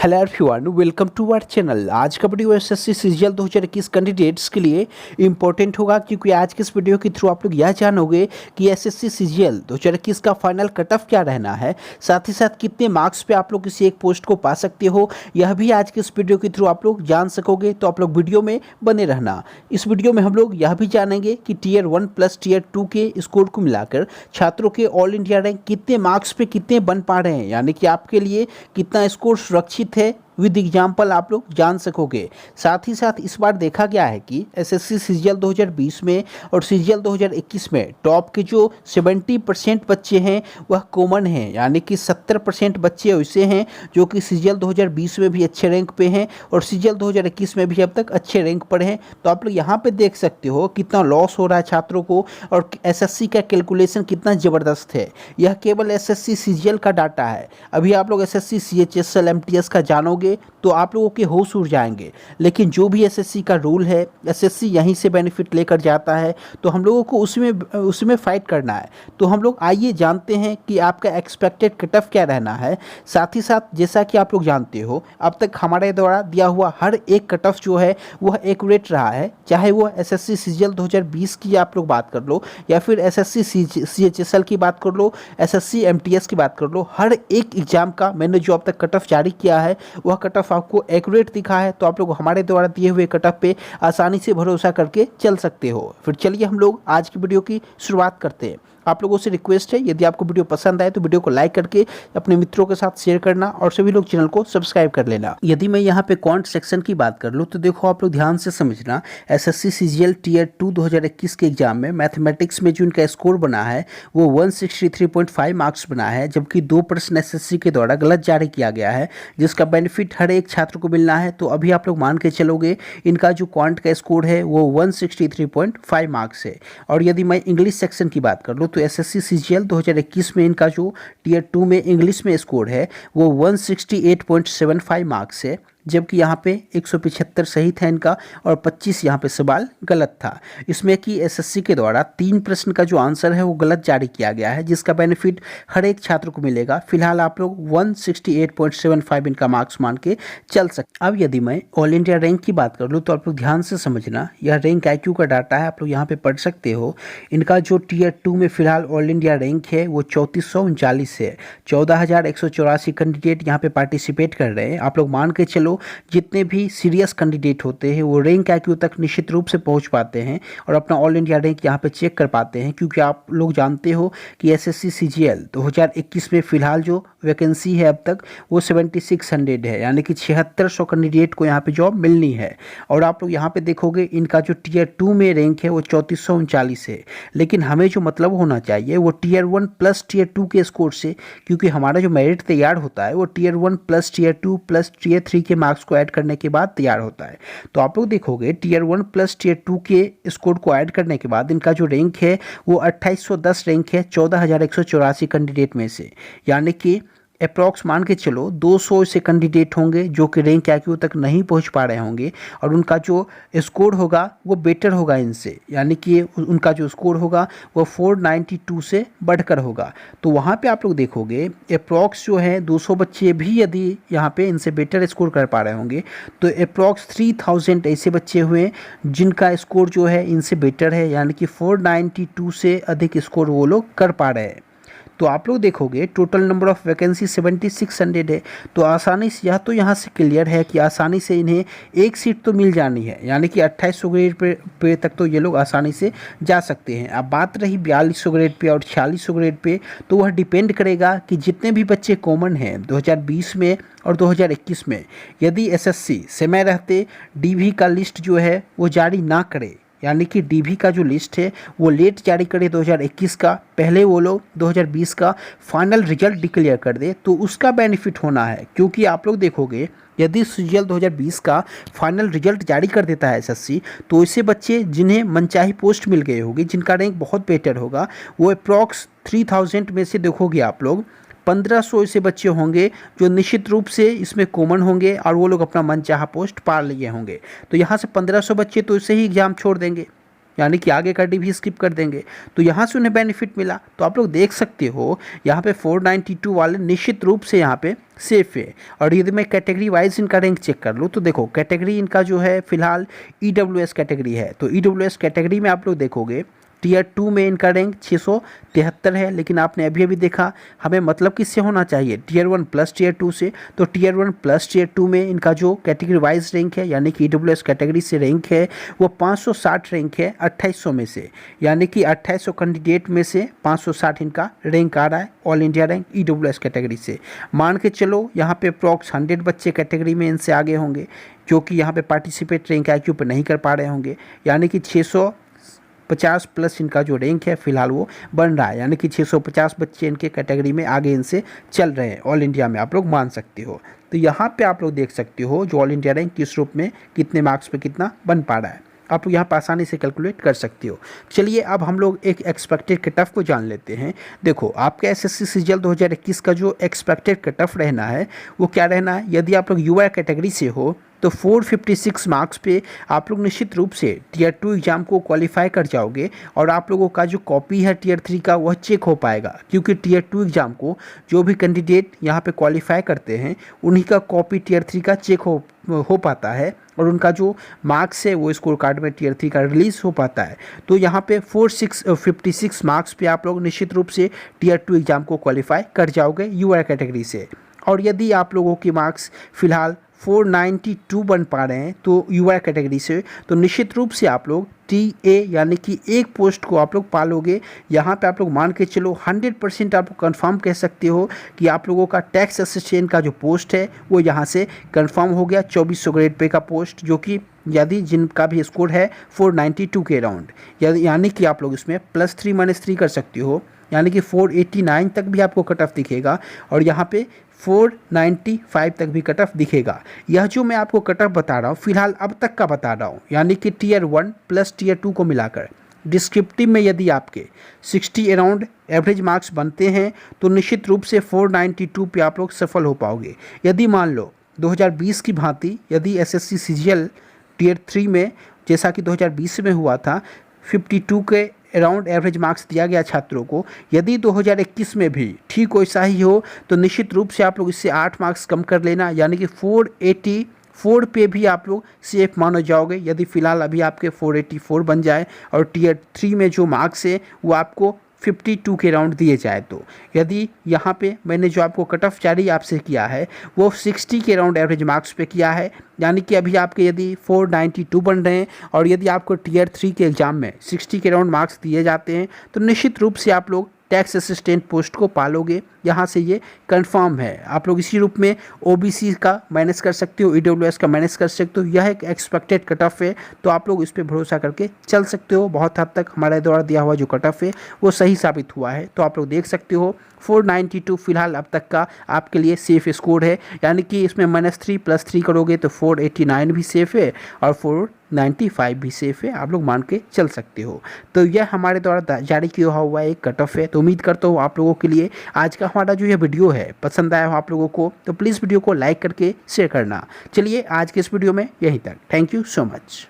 Hello everyone, welcome to our channel. आज का video SSC CGL 2021 candidates के लिए इंपॉर्टेंट होगा, क्योंकि आज के इस वीडियो के थ्रू आप लोग यह जानोगे कि एसएससी सीजीएल 2021 का फाइनल कट ऑफ क्या रहना है, साथ ही साथ कितने मार्क्स पे आप लोग किसी एक पोस्ट को पा सकते हो, यह भी आज के इस वीडियो के थ्रू आप लोग जान सकोगे। तो आप लोग वीडियो में बने रहना। इस वीडियो में हम लोग यह भी जानेंगे कि टीयर 1 प्लस टीयर 2 के स्कोर को मिलाकर छात्रों के ऑल इंडिया रैंक कितने मार्क्स पे कितने बन पा रहे हैं, यानी कि आपके लिए कितना स्कोर सुरक्षित है, विद एग्जाम्पल आप लोग जान सकोगे। साथ ही साथ इस बार देखा गया है कि एसएससी सीजीएल 2020 में और सीजीएल 2021 में टॉप के जो 70% बच्चे हैं वह कॉमन हैं, यानी कि 70% बच्चे ऐसे हैं जो कि सीजीएल 2020 में भी अच्छे रैंक पे हैं और सीजीएल 2021 में भी अब तक अच्छे रैंक पर हैं। तो आप लोग यहाँ पे देख सकते हो कितना लॉस हो रहा है छात्रों को और एसएससी का कैलकुलेशन कितना ज़बरदस्त है। यह केवल एसएससी सीजीएल का डाटा है। अभी आप लोग एसएससी सीएचएसएल एमटीएस का जानोगे तो आप लोगों के होश उड़ जाएंगे, लेकिन जो भी एसएससी का रूल है, एसएससी यहीं से बेनिफिट लेकर जाता है, तो हम लोगों को उसमें फाइट करना है। तो हम लोग आइए जानते हैं कि आपका एक्सपेक्टेड कट ऑफ क्या रहना है। साथ ही साथ जैसा कि आप लोग जानते हो, अब तक हमारे द्वारा दिया हुआ हर एक कट ऑफ जो है वह एक्यूरेट रहा है, चाहे वो एसएससी सीजीएल 2020 की आप लोग बात कर लो या फिर एसएससी सीएचएसएल की बात कर लो, एसएससी एमटीएस की बात कर लो। हर एक एग्जाम का मैंने जो अब तक कट ऑफ जारी किया है वह कट ऑफ आपको एक्यूरेट दिखा है। तो आप लोग हमारे द्वारा दिए हुए कट ऑफ पे आसानी से भरोसा करके चल सकते हो। फिर चलिए हम लोग आज की वीडियो की शुरुआत करते हैं। आप लोगों से रिक्वेस्ट है, यदि आपको वीडियो पसंद आए तो वीडियो को लाइक करके अपने मित्रों के साथ शेयर करना और सभी लोग चैनल को सब्सक्राइब कर लेना। यदि मैं यहाँ पे क्वांट सेक्शन की बात कर लूँ तो देखो आप लोग ध्यान से समझना। एसएससी सीजीएल टीयर 2 2021 के एग्जाम में मैथमेटिक्स में जो इनका स्कोर बना है वो 163.5 मार्क्स बना है, जबकि 2 प्रश्न एसएससी के द्वारा गलत जारी किया गया है, जिसका बेनिफिट हर एक छात्र को मिलना है। तो अभी आप लोग मान के चलोगे इनका जो क्वांट का स्कोर है वो 163.5 मार्क्स है। और यदि मैं इंग्लिश सेक्शन की बात कर लूँ तो एसएससी सीजीएल 2021 में इनका जो टीयर 2 में इंग्लिश में स्कोर है वो 168.75 मार्क्स है, जबकि यहाँ पे 175 सही था इनका और 25 यहाँ पे सवाल गलत था। इसमें कि एसएससी के द्वारा 3 प्रश्न का जो आंसर है वो गलत जारी किया गया है, जिसका बेनिफिट हर एक छात्र को मिलेगा। फिलहाल आप लोग 168.75 इनका मार्क्स मान के चल सकते। अब यदि मैं ऑल इंडिया रैंक की बात कर लूँ तो आप लोग ध्यान से समझना। यह रैंक आईक्यू का डाटा है, आप लोग यहाँ पे पढ़ सकते हो। इनका जो टीयर 2 में फिलहाल ऑल इंडिया रैंक है वो 3439 है। 14,184 कैंडिडेट यहाँ पे पार्टिसिपेट कर रहे हैं। आप लोग मान के चलो जितने भी सीरियस कैंडिडेट होते हैं वो रैंक आईक्यू तक निश्चित रूप से पहुंच पाते हैं और अपना ऑल इंडिया रैंक यहाँ पे चेक कर पाते हैं, क्योंकि आप लोग जानते हो कि एसएससी सीजीएल 2021 में फिलहाल जो वैकेंसी है अब तक वो 7600 है, यानी कि 7600 कैंडिडेट को यहाँ पे जॉब मिलनी है। और आप लोग यहाँ पे देखोगे इनका जो टीयर 2 में रैंक है वो 3439 है, लेकिन हमें जो मतलब होना चाहिए वो टीयर 1 प्लस टीयर 2 के स्कोर से, क्योंकि हमारा जो मेरिट तैयार होता है वो tier 1 plus tier 2 plus tier 3 के मार्क्स को ऐड करने के बाद तैयार होता है। तो आप लोग देखोगे टीयर 1 प्लस टीयर 2 के स्कोर को ऐड करने के बाद इनका जो रैंक है वो 2810 रैंक है 14,184 कैंडिडेट में से, यानी कि अप्रॉक्स मान के चलो 200 से कैंडिडेट होंगे जो कि रैंक आईक्यू तक नहीं पहुंच पा रहे होंगे और उनका जो स्कोर होगा वो बेटर होगा इनसे, यानी कि उनका जो स्कोर होगा वो 492 से बढ़कर होगा। तो वहाँ पे आप लोग देखोगे अप्रॉक्स जो है 200 बच्चे भी यदि यहाँ पे इनसे बेटर स्कोर कर पा रहे होंगे तो अप्रॉक्स 3000 ऐसे बच्चे हुए जिनका स्कोर जो है इनसे बेटर है, यानी कि 492 से अधिक स्कोर वो लोग कर पा रहे हैं। तो आप लोग देखोगे टोटल नंबर ऑफ वैकेंसी 7600 है। तो आसानी से यह तो यहाँ से क्लियर है कि आसानी से इन्हें एक सीट तो मिल जानी है, यानी कि 2800 ग्रेड पे तक तो ये लोग आसानी से जा सकते हैं। अब बात रही 4200 ग्रेड पे और 4600 ग्रेड पे, तो वह डिपेंड करेगा कि जितने भी बच्चे कॉमन हैं 2020 में और 2021 में, यदि एसएससी समय रहते डीवी का लिस्ट जो है वो जारी ना करे, यानी कि डीवी का जो लिस्ट है वो लेट जारी करे 2021 का, पहले वो लोग 2020 का फाइनल रिजल्ट डिक्लेयर कर दे, तो उसका बेनिफिट होना है। क्योंकि आप लोग देखोगे यदि सीजीएल 2020 का फाइनल रिजल्ट जारी कर देता है एसएससी, तो ऐसे बच्चे जिन्हें मनचाही पोस्ट मिल गई होगी, जिनका रैंक बहुत बेटर होगा, वो अप्रॉक्स 3000 में से देखोगे आप लोग 1500 ऐसे बच्चे होंगे जो निश्चित रूप से इसमें कॉमन होंगे और वो लोग अपना मनचाहा पोस्ट पा लिए होंगे। तो यहाँ से 1500 बच्चे तो इससे ही एग्जाम छोड़ देंगे। यानी कि आगे का डी भी स्किप कर देंगे, तो यहाँ से उन्हें बेनिफिट मिला। तो आप लोग देख सकते हो यहाँ पे 492 वाले निश्चित रूप से यहाँ पे सेफ है। और यदि मैं कैटेगरी वाइज इनका रैंक चेक कर लूँ तो देखो कैटेगरी इनका जो है फिलहाल EWS कैटेगरी है। तो EWS कैटेगरी में आप लोग देखोगे टीयर 2 में इनका रैंक 673 है, लेकिन आपने अभी अभी देखा हमें मतलब किससे होना चाहिए, टीयर 1 प्लस टीयर 2 से। तो टीयर 1 प्लस टीयर 2 में इनका जो कैटेगरी वाइज रैंक है यानी कि EWS कैटेगरी से रैंक है वो 560 रैंक है 2800 में से, यानी कि 2800 कैंडिडेट में से 560 इनका रैंक आ रहा है all India rank EWS category से। मान के चलो यहाँ पे अप्रॉक्स 100 बच्चे कैटेगरी में इनसे आगे होंगे जो कि यहाँ पे पार्टिसिपेट रैंक IQ पे नहीं कर पा रहे होंगे, यानी कि 650 प्लस इनका जो रैंक है फिलहाल वो बन रहा है, यानी कि 650 बच्चे इनके कैटेगरी में आगे इनसे चल रहे हैं ऑल इंडिया में, आप लोग मान सकते हो। तो यहाँ पे आप लोग देख सकते हो जो ऑल इंडिया रैंक किस रूप में कितने मार्क्स पे कितना बन पा रहा है, आप लोग यहाँ पर आसानी से कैलकुलेट कर सकते हो। चलिए अब हम लोग एक एक्सपेक्टेड कट ऑफ को जान लेते हैं। देखो आपका SSC सीजीएल 2021 का जो एक्सपेक्टेड कट ऑफ रहना है वो क्या रहना है, यदि आप लोग UR कैटेगरी से हो तो 456 मार्क्स पे आप लोग निश्चित रूप से टीयर 2 एग्ज़ाम को क्वालिफाई कर जाओगे और आप लोगों का जो कॉपी है टीयर 3 का वह चेक हो पाएगा, क्योंकि टीयर 2 एग्ज़ाम को जो भी कैंडिडेट यहाँ पे क्वालिफाई करते हैं उन्हीं का कॉपी टीयर 3 का चेक हो पाता है और उनका जो मार्क्स है वो स्कोर कार्ड में टीयर 3 का रिलीज़ हो पाता है। तो यहाँ पे 456 मार्क्स पे आप लोग निश्चित रूप से टीयर 2 एग्ज़ाम को क्वालिफाई कर जाओगे UR कैटेगरी से। और यदि आप लोगों की मार्क्स फिलहाल 492 बन पा रहे हैं तो UR कैटेगरी से, तो निश्चित रूप से आप लोग TA यानी कि एक पोस्ट को आप लोग पालोगे। यहाँ पे आप लोग मान के चलो 100% आप लोग कन्फर्म कह सकते हो कि आप लोगों का टैक्स असिस्टेंट का जो पोस्ट है वो यहाँ से कन्फर्म हो गया, 2400 ग्रेड पे का पोस्ट, जो कि यदि जिनका भी स्कोर है 492 के अराउंड, यानी कि आप लोग इसमें +3 -3 कर सकते हो, यानी कि 489 तक भी आपको कट ऑफ दिखेगा और यहाँ पे 495 तक भी कट ऑफ दिखेगा। यह जो मैं आपको कट ऑफ बता रहा हूँ फिलहाल अब तक का बता रहा हूँ, यानी कि टीयर 1 प्लस टीयर 2 को मिलाकर। डिस्क्रिप्टिव में यदि आपके 60 अराउंड एवरेज मार्क्स बनते हैं तो निश्चित रूप से 492 पे आप लोग सफल हो पाओगे। यदि मान लो 2020 की भांति यदि SSC सीजीएल टीयर 3 में जैसा कि 2020 में हुआ था 52 के अराउंड एवरेज मार्क्स दिया गया छात्रों को, यदि 2021 में भी ठीक वैसा ही हो तो निश्चित रूप से आप लोग इससे 8 मार्क्स कम कर लेना, यानी कि 484 पे भी आप लोग सेफ मानो जाओगे। यदि फिलहाल अभी आपके 484 बन जाए और टीयर 3 में जो मार्क्स है वो आपको 52 के राउंड दिए जाए, तो यदि यहाँ पे मैंने जो आपको कट ऑफ जारी आपसे किया है वो 60 के राउंड एवरेज मार्क्स पे किया है, यानी कि अभी आपके यदि 492 बन रहे हैं और यदि आपको टीयर 3 के एग्ज़ाम में 60 के राउंड मार्क्स दिए जाते हैं तो निश्चित रूप से आप लोग टैक्स असिस्टेंट पोस्ट को पालोगे। यहाँ से ये कंफर्म है। आप लोग इसी रूप में OBC का मैनेज कर सकते हो, EWS का मैनेज कर सकते हो। यह एक एक्सपेक्टेड कट ऑफ है, तो आप लोग इस पर भरोसा करके चल सकते हो। बहुत हद तक हमारे द्वारा दिया हुआ जो कट ऑफ है वो सही साबित हुआ है। तो आप लोग देख सकते हो 492 फिलहाल अब तक का आपके लिए सेफ स्कोर है, यानी कि इसमें -3 +3 करोगे तो 489 भी सेफ है और 495 भी सेफ है, आप लोग मान के चल सकते हो। तो यह हमारे द्वारा जारी किया हुआ एक कट ऑफ है। तो उम्मीद करता हूँ आप लोगों के लिए आज का हमारा जो यह वीडियो है पसंद आया हो आप लोगों को, तो प्लीज़ वीडियो को लाइक करके शेयर करना। चलिए आज के इस वीडियो में यहीं तक। Thank you so much.